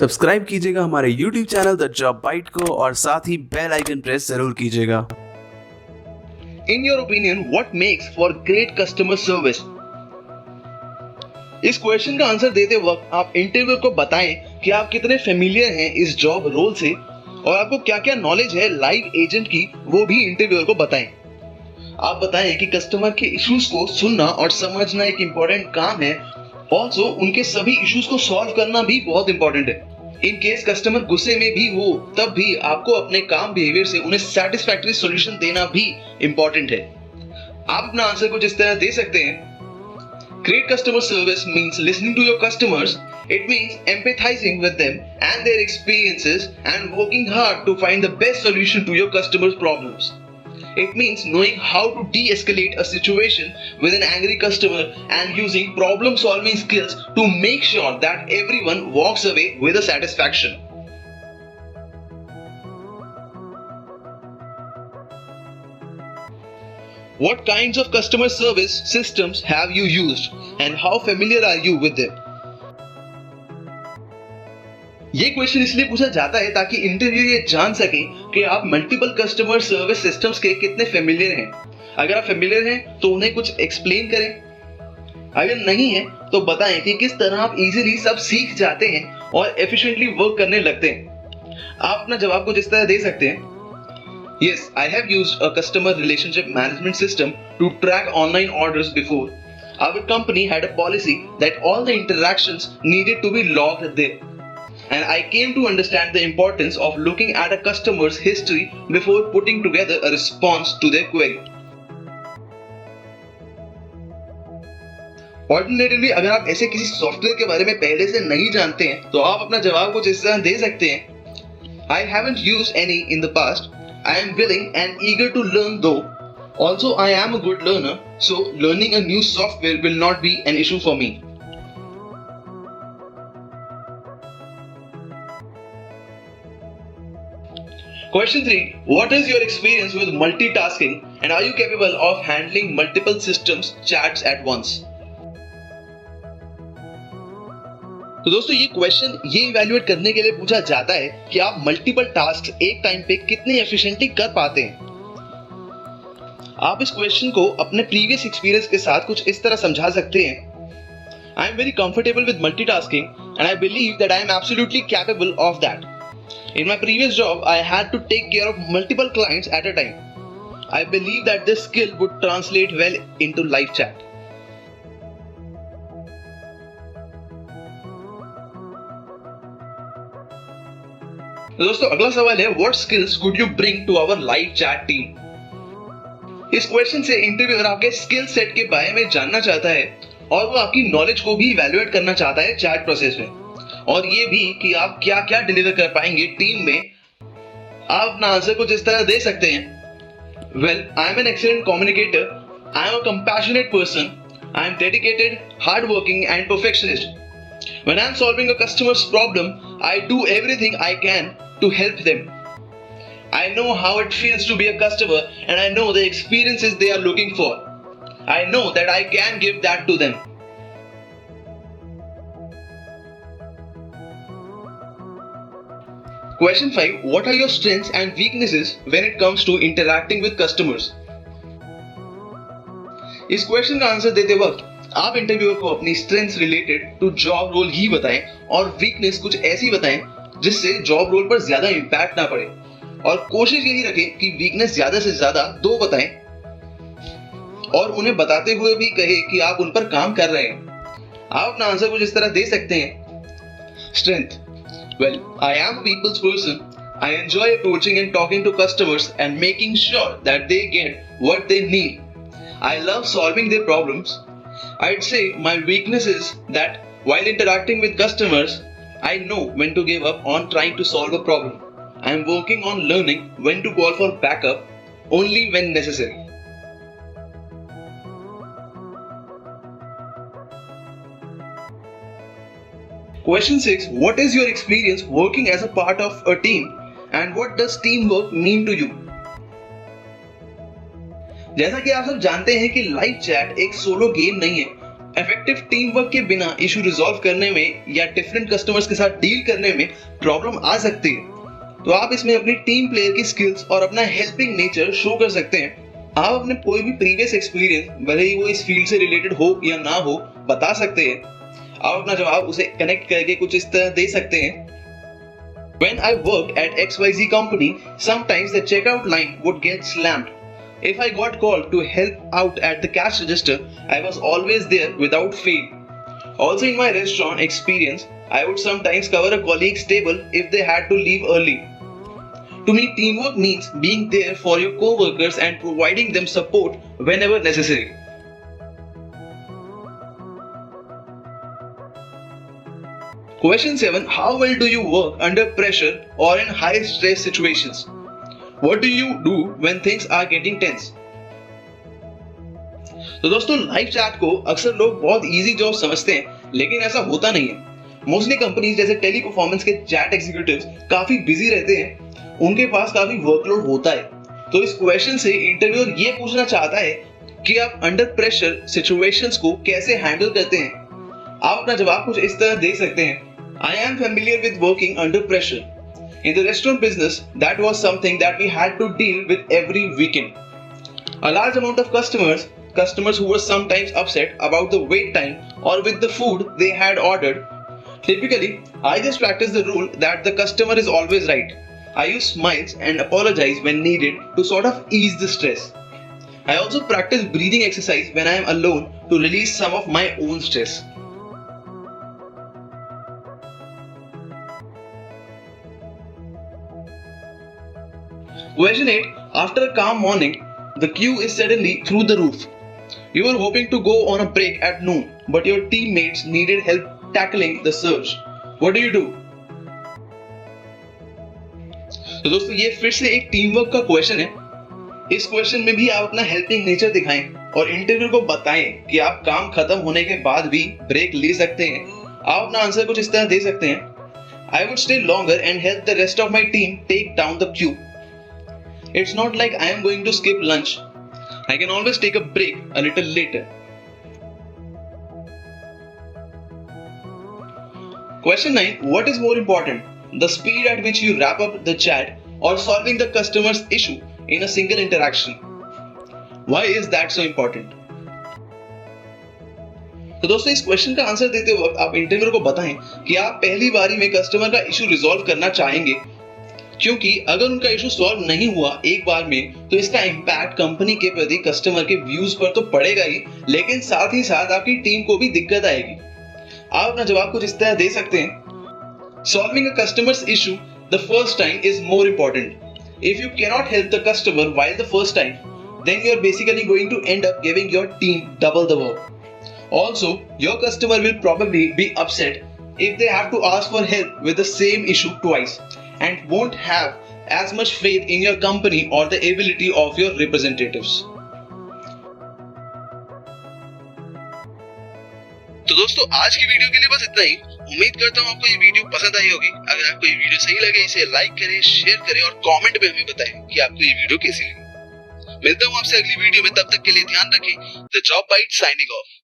Subscribe कीजिएगा हमारे YouTube channel the job bite को और साथ ही बेल आइकन प्रेस जरूर कीजिएगा। In your opinion, what makes for great customer service? इस क्वेश्चन का आंसर देते वक्त आप इंटरव्यूअर को बताएं कि आप कितने फेमिलियर हैं इस जॉब रोल से और आपको क्या क्या नॉलेज है लाइव एजेंट की, वो भी इंटरव्यूअर को बताएं। आप बताएं कि कस्टमर के इश्यूज को सुनना और समझना एक इम्पोर्टेंट काम है। ऑल्सो उनके सभी इश्यूज को सॉल्व करना भी बहुत इंपॉर्टेंट है। इन केस कस्टमर गुस्से में भी हो तब भी आपको अपने काम बिहेवियर से उन्हें सेटिस्फैक्टरी सॉल्यूशन देना भी इंपॉर्टेंट है। आप अपना आंसर कुछ इस तरह दे सकते हैं। Great customer service means listening to your customers. It means empathizing with them and their experiences and working hard to find the best solution to your customers' problems. It means knowing how to de-escalate a situation with an angry customer and using problem-solving skills to make sure that everyone walks away with a satisfaction. What kinds of customer service systems have you used and how familiar are you with them? ये question इसलिए पूछा जाता है ताकि interview ये जान सके कि आप मल्टीपल कस्टमर सर्विस सिस्टम्स के कितने फेमिलियर हैं। अगर आप फेमिलियर हैं तो उन्हें कुछ एक्सप्लेन करें, अगर नहीं है तो बताएं कि किस तरह आप इजीली सब सीख जाते हैं और एफिशिएंटली वर्क करने लगते हैं। आप अपना जवाब कुछ इस तरह दे सकते हैं। Yes, I have used a customer relationship management system to track online orders before. Our company had a policy that all the interactions needed to be logged there. And I came to understand the importance of looking at a customer's history before putting together a response to their query. Alternatively, अगर आप ऐसे किसी software के बारे में पहले से नहीं जानते हैं तो आप अपना जवाब कुछ इस तरह दे सकते हैं। I haven't used any in the past. I am willing and eager to learn though. Also, I am a good learner, so learning a new software will not be an issue for me. Question 3. What is your experience with multitasking and are you capable of handling multiple systems chats at once? तो दोस्तों ये question ये evaluate करने के लिए पूछा जाता है कि आप मल्टीपल टास्क एक टाइम पे कितने एफिशिएंटली कर पाते हैं। आप इस क्वेश्चन को अपने प्रीवियस एक्सपीरियंस के साथ कुछ इस तरह समझा सकते हैं। I am very comfortable with multitasking and I believe that I am absolutely capable of that. In my previous job, I had to take care of multiple clients at a time. I believe that this skill would translate well into live chat. दोस्तों अगला सवाल है What skills could you bring to our live chat team? इस question से interviewer आपके skill set के बारे में जानना चाहता है और वो आपकी नॉलेज को भी इवैल्यूएट करना चाहता है चैट प्रोसेस में, और ये भी कि आप क्या क्या डिलीवर कर पाएंगे टीम में। आप अपना आंसर कुछ इस तरह दे सकते हैं। Well, I am an excellent communicator, I am a compassionate person, I am dedicated, hard working and perfectionist. When I am solving a customer's problem, I do everything I can to help them. I know how it feels to be a customer and I know the experiences they are looking for. I know that I can give that to them. Question 5. What are your strengths and weaknesses when it comes to interacting with customers? इस question का answer देते वक्त आप interviewer को अपनी strengths related to job role ही बताएं और वीकनेस कुछ ऐसी बताएं जिससे जॉब रोल पर ज्यादा इंपैक्ट ना पड़े, और कोशिश यही रखें कि वीकनेस ज्यादा से ज्यादा 2 बताएं और उन्हें बताते हुए भी कहे कि आप उन पर काम कर रहे हैं। आप अपना आंसर कुछ इस तरह दे सकते हैं। Strength. Well, I am a people's person. I enjoy approaching and talking to customers and making sure that they get what they need. I love solving their problems. I'd say my weakness is that while interacting with customers, I know when to give up on trying to solve a problem. I am working on learning when to call for backup only when necessary. Question 6. What is your experience working as a part of a team and what does teamwork mean to you? जैसा कि आप सब जानते हैं कि live chat एक solo game नहीं है, इफेक्टिव टीम वर्क के बिना इशू रिजॉल्व करने में या डिफरेंट कस्टमर्स के साथ डील करने में प्रॉब्लम आ सकती है, तो आप इसमें अपनी टीम प्लेयर की स्किल्स और अपना हेल्पिंग नेचर शो कर सकते हैं। आप अपने कोई भी प्रीवियस एक्सपीरियंस, भले ही वो इस फील्ड से रिलेटेड हो या ना हो, बता सकते हैं। आप अपना जवाब उसे कनेक्ट करके कुछ इस तरह दे सकते हैं। When I worked at XYZ company, sometimes the checkout line would get slammed. If I got called to help out at the cash register, I was always there without fail. Also in my restaurant experience, I would sometimes cover a colleague's table if they had to leave early. To me, teamwork means being there for your co-workers and providing them support whenever necessary. Question 7. How well do you work under pressure or in high stress situations? What do you do when things are getting tense? तो दोस्तों, live chat को अक्सर लोग बहुत easy job समझते हैं, लेकिन ऐसा होता नहीं है। मोस्टली कंपनीज जैसे टेली परफॉर्मेंस के चैट एग्जीक्यूटिव्स काफी बिजी रहते हैं, उनके पास काफी वर्कलोड होता है। तो इस क्वेश्चन से इंटरव्यूअर ये पूछना चाहता है कि आप अंडर प्रेशर सिचुएशंस को कैसे हैंडल करते हैं। आप अपना जवाब कुछ इस तरह दे सकते हैं। I am familiar with working under pressure. In the restaurant business, that was something that we had to deal with every weekend. A large amount of customers who were sometimes upset about the wait time or with the food they had ordered. Typically, I just practice the rule that the customer is always right. I use smiles and apologize when needed to sort of ease the stress. I also practice breathing exercise when I am alone to release some of my own stress. Question 8. After a calm morning, the queue is suddenly through the roof. You were hoping to go on a break at noon, but your teammates needed help tackling the surge. What do you do? तो दोस्तों, ये फिर से एक team work का question है। इस question में भी आप अपना हेल्पिंग नेचर दिखाएं और इंटरव्यू को बताएं कि आप काम खत्म होने के बाद भी ब्रेक ले सकते हैं। आप अपना आंसर कुछ इस तरह दे सकते हैं। I would stay longer and help the rest of my team take down the queue. It's not like I am going to skip lunch. I can always take a break a little later. Question 9. What is more important? The speed at which you wrap up the chat or solving the customer's issue in a single interaction? Why is that so important? तो दोस्तों, इस question का answer देते वक्त आप interviewer को बताएं कि आप पहली बारी में कस्टमर का इशू रिजॉल्व करना चाहेंगे, क्योंकि अगर उनका इशू सॉल्व नहीं हुआ एक बार में तो इसका इम्पैक्ट कंपनी के प्रति कस्टमर के व्यूज पर तो पड़ेगा ही, लेकिन साथ ही साथ आपकी टीम को भी दिक्कत आएगी। आप अपना जवाब कुछ इस तरह दे सकते हैं। Solving a customer's issue the first time is more important. If you cannot help the customer while the first time, then you are basically going to end up giving your team double the work. Also, your customer will probably be upset if they have to ask for help with the same issue twice and won't have as much faith in your company or the ability of your representatives. तो दोस्तों, आज की video के लिए बस इतना ही। उम्मीद करता हूँ आपको ये वीडियो पसंद आई होगी। अगर आपको ये वीडियो सही लगे, इसे लाइक करें, शेयर करें और कमेंट में हमें बताएं कि आपको ये वीडियो कैसी लगी। मिलता हूँ आपसे अगली वीडियो में, तब तक के लिए ध्यान रखें। The job bite signing of.